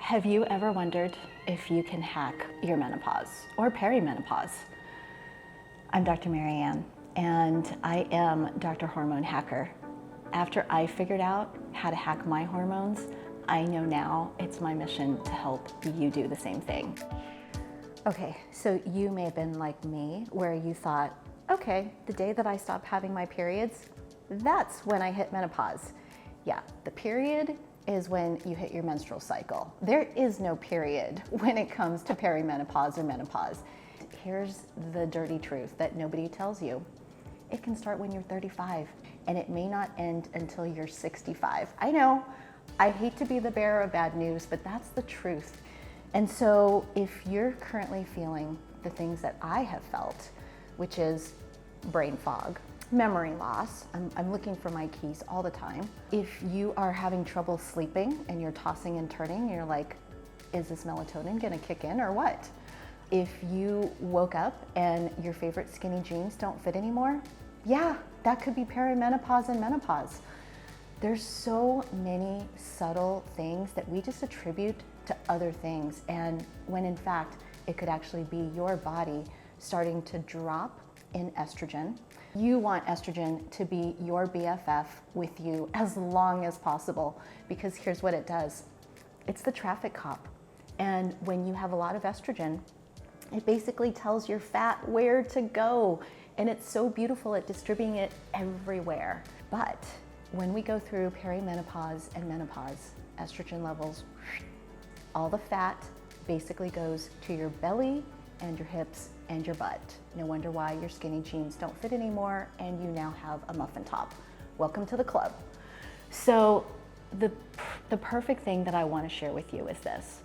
Have you ever wondered if you can hack your menopause or perimenopause? I'm Dr. Marianne, and I am Dr. Hormone Hacker. After I figured out how to hack my hormones, I know now it's my mission to help you do the same thing. Okay, so you may have been like me, where you thought, okay, the day that I stop having my periods, that's when I hit menopause. Yeah, the period is when you hit your menstrual cycle. There is no period when it comes to perimenopause or menopause. Here's the dirty truth that nobody tells you. It can start when you're 35, and it may not end until you're 65. I know, I hate to be the bearer of bad news, but that's the truth. And so if you're currently feeling the things that I have felt, which is brain fog, memory loss, I'm looking for my keys all the time. If you are having trouble sleeping and you're tossing and turning, you're like, is this melatonin gonna kick in or what? If you woke up and your favorite skinny jeans don't fit anymore, yeah, that could be perimenopause and menopause. There's so many subtle things that we just attribute to other things, and when in fact, it could actually be your body starting to drop in estrogen. You want estrogen to be your BFF with you as long as possible, because here's what it does. It's the traffic cop. And when you have a lot of estrogen, it basically tells your fat where to go. And it's so beautiful at distributing it everywhere. But when we go through perimenopause and menopause, estrogen levels, all the fat basically goes to your belly and your hips and your butt. No wonder why your skinny jeans don't fit anymore and you now have a muffin top. Welcome to the club. So the perfect thing that I want to share with you is this.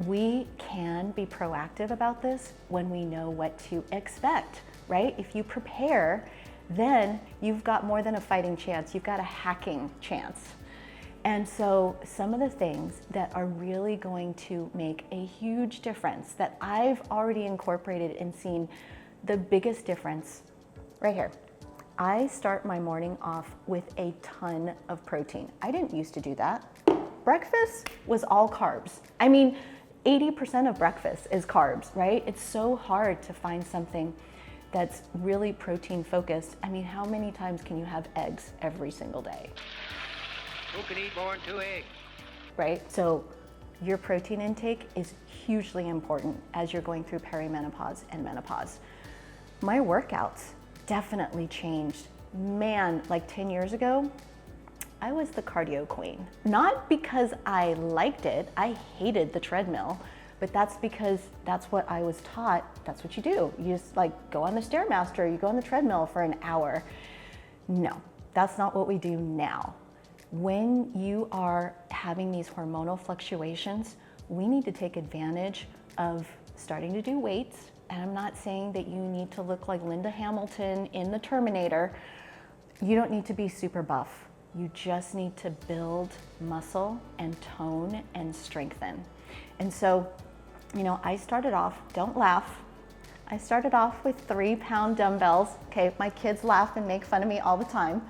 We can be proactive about this when we know what to expect, right? If you prepare, then you've got more than a fighting chance, you've got a hacking chance. And so some of the things that are really going to make a huge difference that I've already incorporated and seen the biggest difference right here. I start my morning off with a ton of protein. I didn't used to do that. Breakfast was all carbs. I mean, 80% of breakfast is carbs, right? It's so hard to find something that's really protein focused. I mean, how many times can you have eggs every single day? Who can eat more than 2 eggs? Right? So your protein intake is hugely important as you're going through perimenopause and menopause. My workouts definitely changed. Man, like 10 years ago, I was the cardio queen. Not because I liked it, I hated the treadmill, but that's because that's what I was taught. That's what you do. You just like go on the Stairmaster, you go on the treadmill for an hour. No, that's not what we do now. When you are having these hormonal fluctuations, we need to take advantage of starting to do weights. And I'm not saying that you need to look like Linda Hamilton in the Terminator. You don't need to be super buff. You just need to build muscle and tone and strengthen. And so, you know, I started off, don't laugh, I started off with 3-pound dumbbells. Okay, my kids laugh and make fun of me all the time,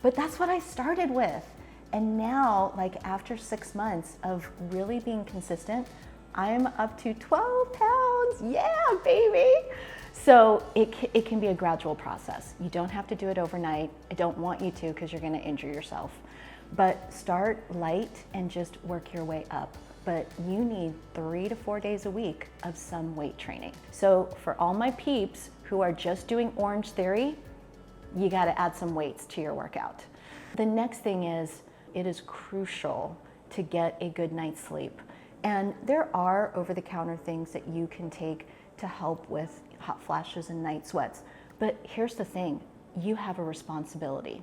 but that's what I started with. And now, like after 6 months of really being consistent, I'm up to 12 pounds, yeah, baby. So it can be a gradual process. You don't have to do it overnight. I don't want you to because you're gonna injure yourself. But start light and just work your way up. But you need 3 to 4 days a week of some weight training. So for all my peeps who are just doing Orange Theory, you gotta add some weights to your workout. The next thing is, it is crucial to get a good night's sleep. And there are over-the-counter things that you can take to help with hot flashes and night sweats. But here's the thing, you have a responsibility.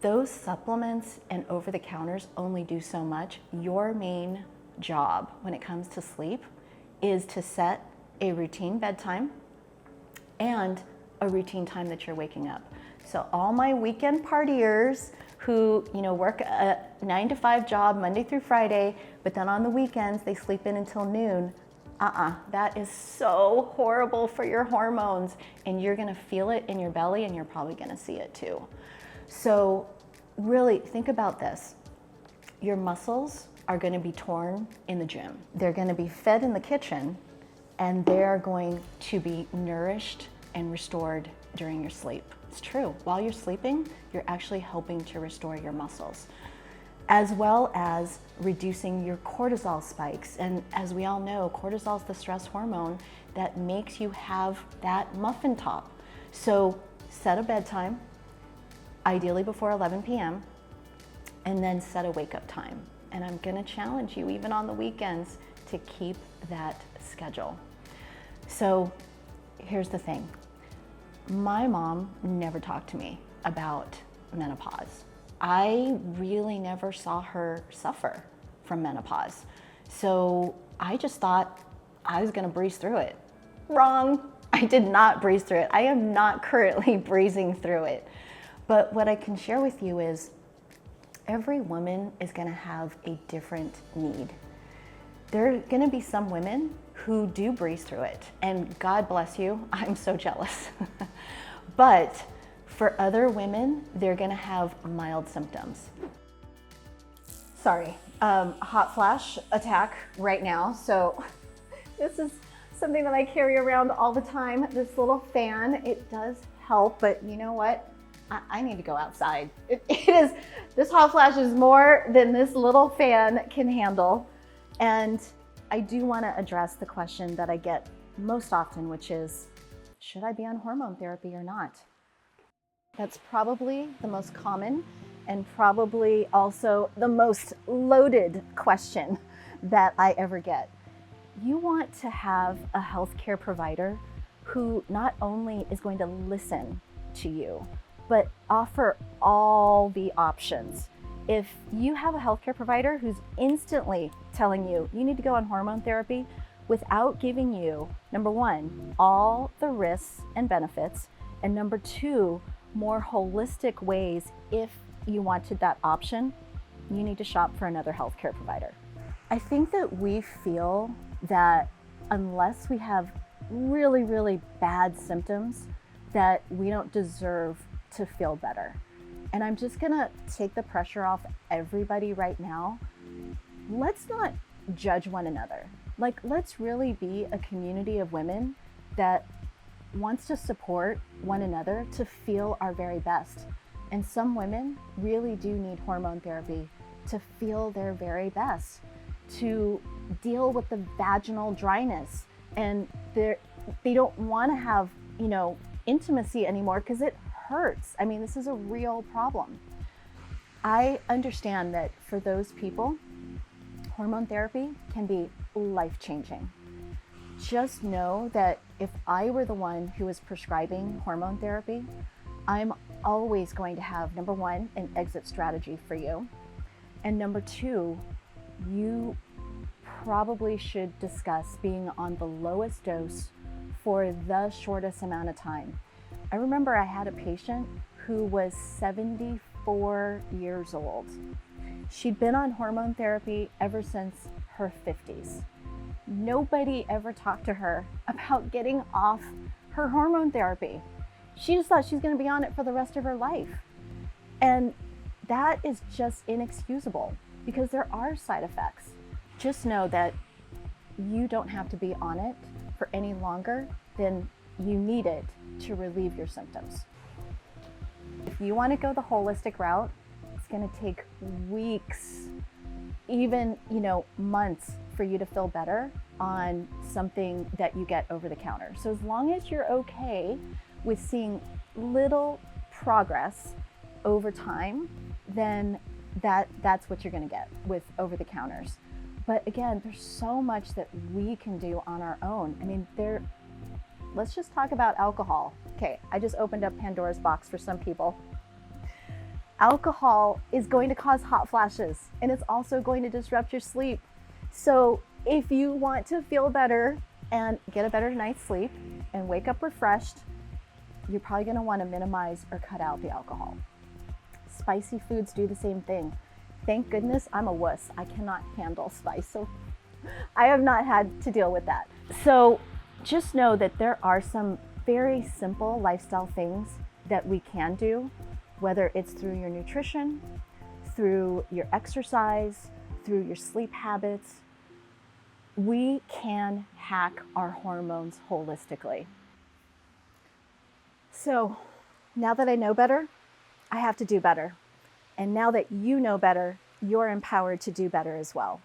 Those supplements and over-the-counters only do so much. Your main job when it comes to sleep is to set a routine bedtime and a routine time that you're waking up. So all my weekend partiers who, you know, work a 9-to-5 job Monday through Friday, but then on the weekends they sleep in until noon, that is so horrible for your hormones, and you're gonna feel it in your belly and you're probably gonna see it too. So really think about this. Your muscles are going to be torn in the gym. They're going to be fed in the kitchen, and they're going to be nourished and restored during your sleep. It's true. While you're sleeping, you're actually helping to restore your muscles, as well as reducing your cortisol spikes. And as we all know, cortisol is the stress hormone that makes you have that muffin top. So set a bedtime, ideally before 11 p.m., and then set a wake up time. And I'm gonna challenge you, even on the weekends, to keep that schedule. So here's the thing. My mom never talked to me about menopause. I really never saw her suffer from menopause. So I just thought I was gonna breeze through it. Wrong, I did not breeze through it. I am not currently breezing through it. But what I can share with you is every woman is gonna have a different need. There are gonna be some women who do breeze through it, and God bless you, I'm so jealous. But for other women, they're gonna have mild symptoms. Sorry, hot flash attack right now. So this is something that I carry around all the time, this little fan. It does help, but you know what? I need to go outside. This hot flash is more than this little fan can handle. And I do want to address the question that I get most often, which is, should I be on hormone therapy or not? That's probably the most common and probably also the most loaded question that I ever get. You want to have a healthcare provider who not only is going to listen to you, but offer all the options. If you have a healthcare provider who's instantly telling you you need to go on hormone therapy without giving you, number one, all the risks and benefits, and number two, more holistic ways if you wanted that option, you need to shop for another healthcare provider. I think that we feel that unless we have really, really bad symptoms, that we don't deserve to feel better. And I'm just gonna take the pressure off everybody right now. Let's not judge one another. Like, let's really be a community of women that wants to support one another to feel our very best. And some women really do need hormone therapy to feel their very best, to deal with the vaginal dryness. And they don't want to have, intimacy anymore because it hurts. I mean, this is a real problem. I understand that for those people, hormone therapy can be life-changing. Just know that if I were the one who was prescribing hormone therapy, I'm always going to have, number one, an exit strategy for you. And number two, you probably should discuss being on the lowest dose for the shortest amount of time. I remember I had a patient who was 74 years old. She'd been on hormone therapy ever since her 50s. Nobody ever talked to her about getting off her hormone therapy. She just thought she's going to be on it for the rest of her life. And that is just inexcusable because there are side effects. Just know that you don't have to be on it for any longer than you need it to relieve your symptoms. If you want to go the holistic route, it's going to take weeks, even, months for you to feel better on something that you get over the counter. So as long as you're okay with seeing little progress over time, then that's what you're going to get with over the counters. But again, there's so much that we can do on our own. I mean, let's just talk about alcohol. Okay, I just opened up Pandora's box for some people. Alcohol is going to cause hot flashes, and it's also going to disrupt your sleep. So if you want to feel better and get a better night's sleep and wake up refreshed, you're probably going to want to minimize or cut out the alcohol. Spicy foods do the same thing. Thank goodness I'm a wuss. I cannot handle spice, so I have not had to deal with that. So just know that there are some very simple lifestyle things that we can do, whether it's through your nutrition, through your exercise, through your sleep habits. We can hack our hormones holistically. So now that I know better, I have to do better. And now that you know better, you're empowered to do better as well.